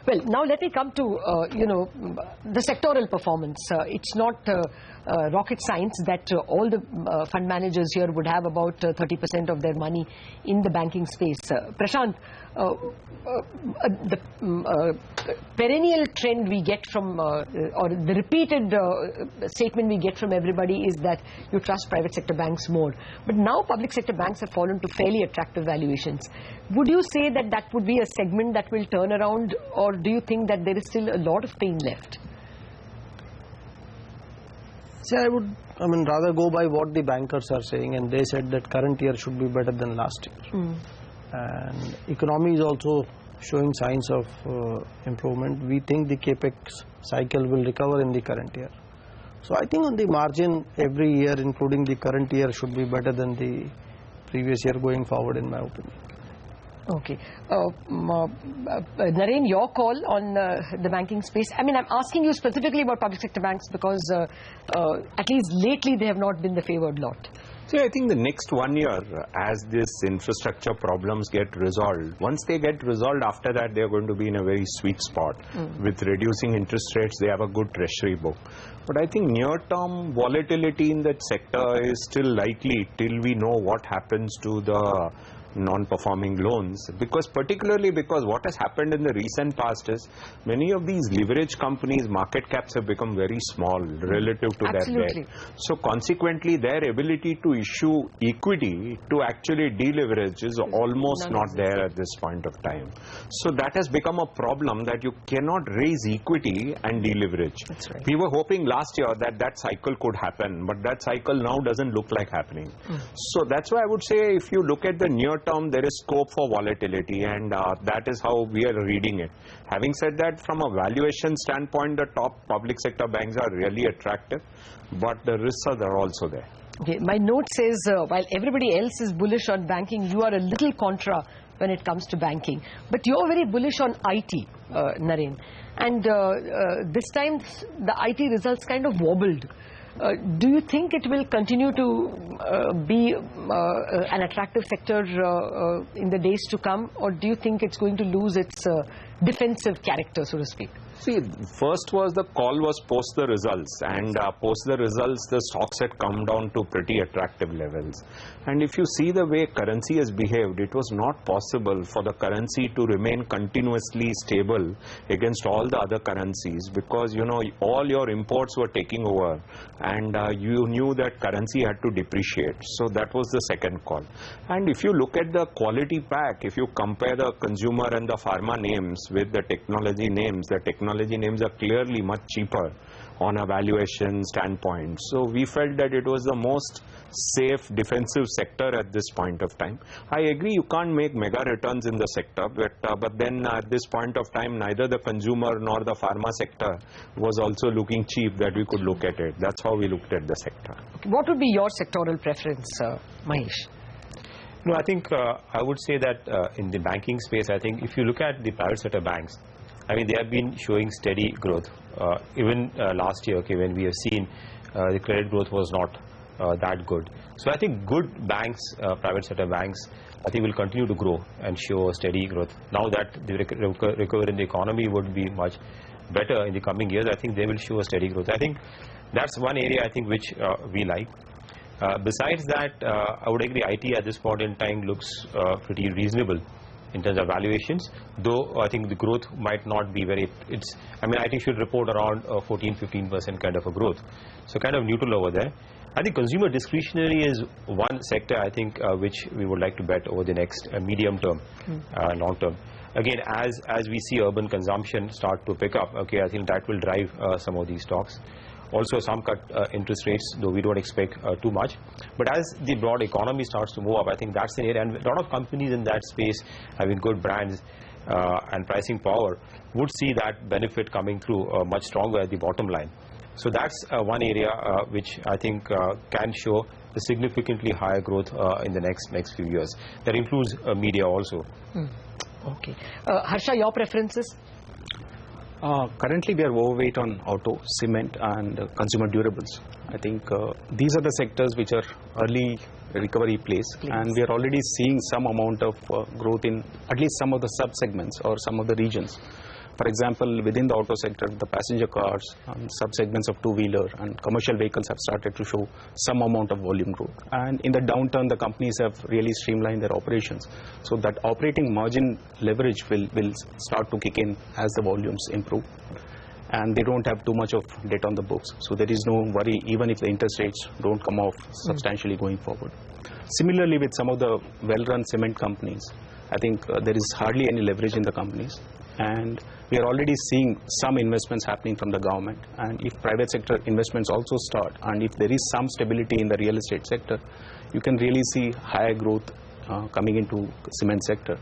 Well, now let me come to, the sectoral performance. It's not rocket science that all the fund managers here would have about 30% of their money in the banking space. Prashant, the perennial trend we get from, or the repeated statement we get from everybody is that you trust private sector banks more. But now public sector banks have fallen to fairly attractive valuations. Would you say that that would be a segment that will turn around, or do you think that there is still a lot of pain left? See, I would rather go by what the bankers are saying, and they said that current year should be better than last year. And economy is also showing signs of improvement. We think the capex cycle will recover in the current year. So I think on the margin, every year including the current year should be better than the previous year going forward, in my opinion. Okay. Naren, your call on the banking space. I mean, I'm asking you specifically about public sector banks because at least lately they have not been the favored lot. See, I think the next 1 year, as this infrastructure problems get resolved, once they get resolved, after that they are going to be in a very sweet spot. With reducing interest rates, they have a good treasury book. But I think near-term volatility in that sector is still likely till we know what happens to the non-performing loans, particularly because what has happened in the recent past is many of these leverage companies' market caps have become very small relative to their debt. So consequently their ability to issue equity to actually deleverage is almost not there at this point of time. So that has become a problem, that you cannot raise equity and deleverage. We were hoping last year that that cycle could happen, but that cycle now doesn't look like happening. So that's why I would say, if you look at the near term, there is scope for volatility, and that is how we are reading it. Having said that, from a valuation standpoint, the top public sector banks are really attractive, but the risks are also there. Okay, my note says while everybody else is bullish on banking, you are a little contra when it comes to banking. But you're very bullish on IT, Naren. And this time the IT results kind of wobbled. Do you think it will continue to be an attractive sector in the days to come, or do you think it's going to lose its defensive character, so to speak? See, first was the call was post the results, and post the results the stocks had come down to pretty attractive levels. And if you see the way currency has behaved, it was not possible for the currency to remain continuously stable against all the other currencies, because all your imports were taking over, and you knew that currency had to depreciate. So that was the second call. And if you look at the quality pack, if you compare the consumer and the pharma names with the technology names are clearly much cheaper on a valuation standpoint. So we felt that it was the most safe defensive sector at this point of time. I agree you can't make mega returns in the sector, but then at this point of time, neither the consumer nor the pharma sector was also looking cheap that we could look at it. That's how we looked at the sector. Okay. What would be your sectoral preference, Mahesh? No, I think I would say that in the banking space, I think if you look at the private sector banks, I mean, they have been showing steady growth. Even last year, when we have seen the credit growth was not that good. So I think good banks, private sector banks, I think will continue to grow and show a steady growth. Now that the recovery in the economy would be much better in the coming years, I think they will show a steady growth. I think that's one area I think which we like. Besides that, I would agree IT at this point in time looks pretty reasonable in terms of valuations, though I think the growth might not be very, I think should report around 14-15% kind of a growth. So kind of neutral over there. I think consumer discretionary is one sector I think which we would like to bet over the next medium term, long term. Again, as we see urban consumption start to pick up, I think that will drive some of these stocks. Also some cut interest rates, though we don't expect too much. But as the broad economy starts to move up, I think that's an area, and a lot of companies in that space having good brands and pricing power would see that benefit coming through much stronger at the bottom line. So that's one area which I think can show a significantly higher growth in the next few years. That includes media also. Okay. Harsha, your preferences? Currently we are overweight on auto, cement and consumer durables. I think these are the sectors which are early recovery place, and we are already seeing some amount of growth in at least some of the sub-segments or some of the regions. For example, within the auto sector, the passenger cars, sub-segments of two-wheeler and commercial vehicles have started to show some amount of volume growth. And in the downturn, the companies have really streamlined their operations. So that operating margin leverage will start to kick in as the volumes improve. And they don't have too much of debt on the books. So there is no worry even if the interest rates don't come off substantially going forward. Similarly, with some of the well-run cement companies, I think there is hardly any leverage in the companies. And we are already seeing some investments happening from the government. And if private sector investments also start, and if there is some stability in the real estate sector, you can really see higher growth coming into the cement sector.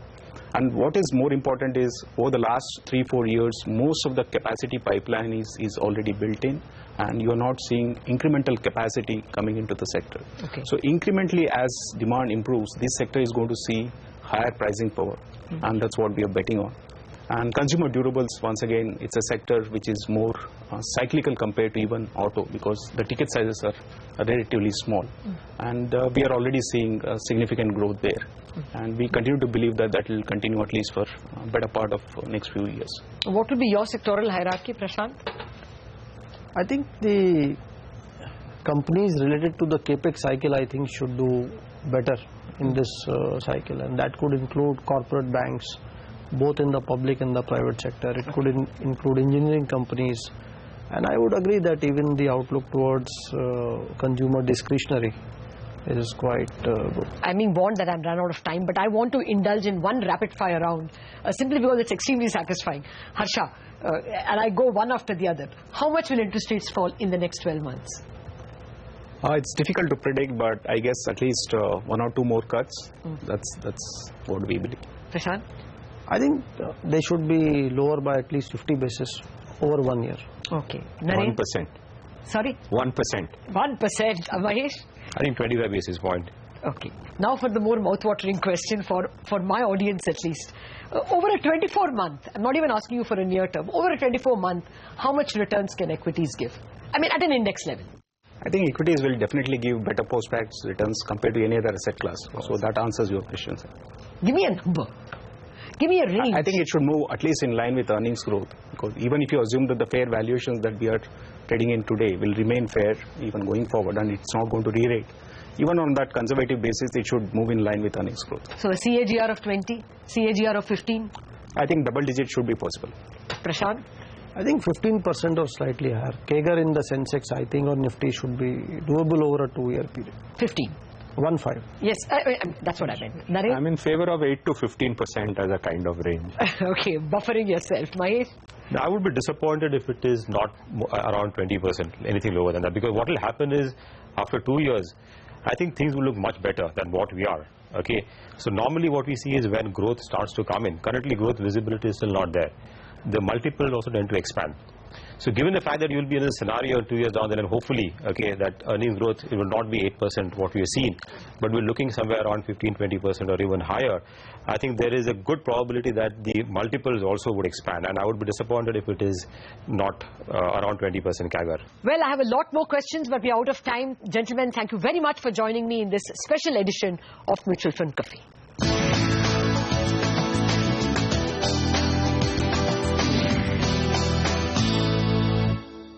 And what is more important is, over the last 3-4 years, most of the capacity pipeline is already built in, and you are not seeing incremental capacity coming into the sector. Okay. So incrementally, as demand improves, this sector is going to see higher pricing power, and that's what we are betting on. And consumer durables, once again, it's a sector which is more cyclical compared to even auto, because the ticket sizes are relatively small. And we are already seeing significant growth there. And we continue to believe that that will continue at least for a better part of next few years. What will be your sectoral hierarchy, Prashant? I think the companies related to the capex cycle, I think, should do better in this cycle, and that could include corporate banks, both in the public and the private sector. It could include engineering companies, and I would agree that even the outlook towards consumer discretionary is quite good. I'm being warned that I'm run out of time, but I want to indulge in one rapid fire round simply because it's extremely satisfying. Harsha, and I go one after the other. How much will interest rates fall in the next 12 months? It's difficult to predict, but I guess at least 1 or 2 more cuts. That's what we believe. Prashant? I think they should be lower by at least 50 basis over 1 year. Okay. Naren? 1%. Sorry? 1%. 1%. Mahesh? I think 25 basis point. Okay. Now for the more mouth-watering question for my audience at least. Over a 24-month, I'm not even asking you for a near term, over a 24-month, how much returns can equities give? I mean, at an index level. I think equities will definitely give better post-tax returns compared to any other asset class. So that answers your question, sir. Give me a number. Give me a range. I think it should move at least in line with earnings growth, because even if you assume that the fair valuations that we are trading in today will remain fair even going forward, and it's not going to re-rate, even on that conservative basis, it should move in line with earnings growth. So a CAGR of 20, CAGR of 15? I think double digit should be possible. Prashant? I think 15% or slightly higher. CAGR in the Sensex, I think, or Nifty should be doable over a 2-year period. 15. 1.5. Yes, that's what I meant. Naren? I'm in favor of 8 to 15% as a kind of range. Okay, buffering yourself. Mahesh? I would be disappointed if it is not around 20%, anything lower than that, because what will happen is, after 2 years, I think things will look much better than what we are. Okay, so normally what we see is when growth starts to come in, currently growth visibility is still not there. The multiples also tend to expand. So given the fact that you will be in a scenario 2 years down the line, hopefully, okay, that earnings growth, it will not be 8% what we have seen, but we're looking somewhere around 15-20% or even higher. I think there is a good probability that the multiples also would expand, and I would be disappointed if it is not around 20% CAGR. Well, I have a lot more questions, but we're out of time. Gentlemen, thank you very much for joining me in this special edition of Mutual Fund Coffee.